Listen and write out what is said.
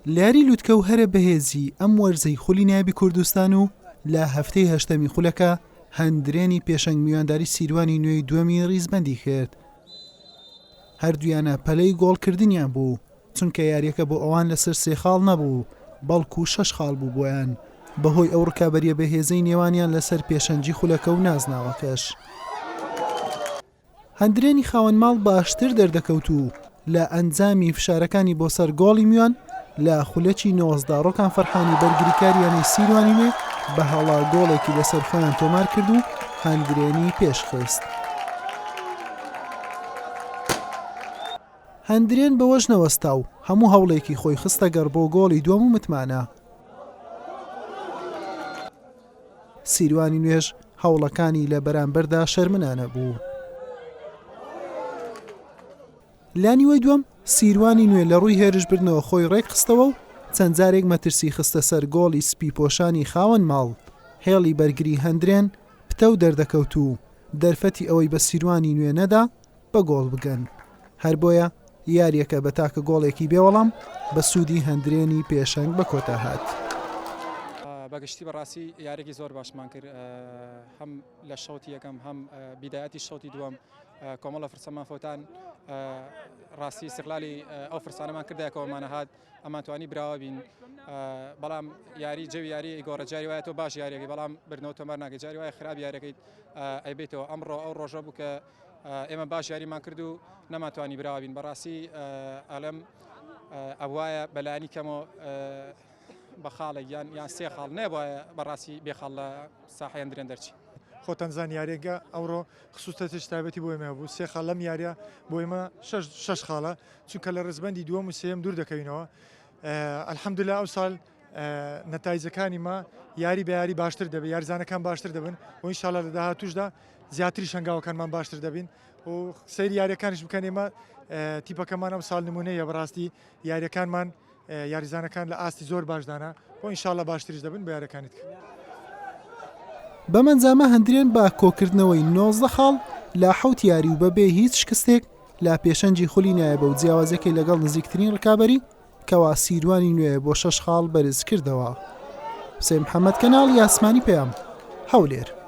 لاری لوتکەوهرە بەهێزی ئەم وەرزەی خولی نایبی کوردستان و لە هەفتەی هەشتەمی خولەکە هەندرێنی پێشەنگ میوانداری سیروانی نوێی دووەمی ڕیزبەندی کرد. هەردوویانە پەلەی گۆڵکردنیان بوو چونکە یاریەکە بۆ ئەوان لەسەر 3 خاڵ نەبوو بەڵکو 6 خاڵ بوو بۆیان بەهۆی ئەو ڕکابەریە بەهێزەی نێوانیان لەسەر پێشەنجی خولەکە و نازناوەکەش. هەندرێنی خاوەن ماڵ باشتر دەردەکەوت و لە ئەنجامی فشارەکانی بۆ سەر گۆڵی میوان لە خولەکی 19 ڕۆکان فەرحانی بەرگریکاریانی سیروانی وێ بە هەڵا گۆڵێکی لەسەر خۆیان تۆمار کرد و هەندرێنی پێشخست. هەندرێن بەوەش نەوەستا و هەموو هەوڵێکی خۆی خستە گەڕ بۆ گۆڵی دووەم و متمانە. سیروانی نوێژ هەوڵەکانی لە بەرامبەردا شەرمنانە بوو. لانیوەی دووەم سیروانی نوێ لە ڕووی هێرش بردنەوە خۆی ڕێک خستەوە و چەند جارێک مەترسی خستە سەر گۆڵی سپی پۆشانی خاوەن ماڵ. هێڵی بەرگری هەندرێن پتە و دەردەکەوت و دەرفەتی ئەوەی بە سیروانی نوێ نەدا بە گۆڵ بگەن. هەر بۆیە یاریەکە بە تاکە گۆڵێکی بێوەڵام بە سوودی هەندرێنی پێشەنگ بە کۆتا هات. بەگشتی بەڕاستی یارێکی زۆر باشمان کرد هەم لە شەوتی یەکەم هەم بیدایەتی شەوتی دووەم کۆمەڵە فرسەمان فۆتان ڕاستی استقلالی ئەو فرسانەمان کردایەکەوەمانە هات ئەمان توانی براوە بین بەڵام یاری جەوی یاری گۆڕە جاری وایە تۆ باش یاریەکەی بەڵام برنەوە تۆمار ناکەی جاری وایە خراپ یاریەکەیت ئەیبێتەوە ئەمڕۆ ئەو ڕۆژە بوو کە ئێمە باش یاریمان کرد و نەماتوانی براوە بین بەڕاستی ئەلەم ئەوایە بەلایانی کەمەوە بە خاڵێک یان 3 خاڵ نەبایە بەڕاستی بێخاڵ لە ساحەی هەندرێن دەرچی. خۆتەنزان یاریێکە ئەوڕۆ خصوصەتش تایبەتی بۆ ئێمە بوو 3 خاڵ لەم یاریە بۆ ئێمە 6 خاڵە چونکە لە ڕزبەندی دووەم و سێم دوور دەکەوینەوە. ئەلحەمدوللا ئەو ساڵ نەتایجەکانی ما یاری بە یاری باشتر دەبێت یاریزانەکان باشتر دەبن و ئینشاڵڵا لە داهاتووشدا زیاتری شنگاوەکانمان باشتر دەبین و سەیری یاریەکانیش بکەن. ئێمە تیپەکەمان ئەم ساڵ نمونەیە بەڕاستی یاریەکانمان یاریزانەکان لە ئاستی زۆر باشدانە و ئینشاڵڵا باشتریش دەبن بە یاریەکانیت. بەمەنجامە هەندرێن بە کۆکردنەوەی 19 خاڵ لە 7 یاری و بەبێ هیچ شکستێک لە پێشەنجی خولی نایە بە و جیاوازەکەی لەگەڵ نزیکترین ڕکابەری کەوا سیروانی نوێ بۆ 6 خاڵ بەرز کردەوە. حوسێن محەممەد کەناڵی ئاسمانی پێیام هەولێر.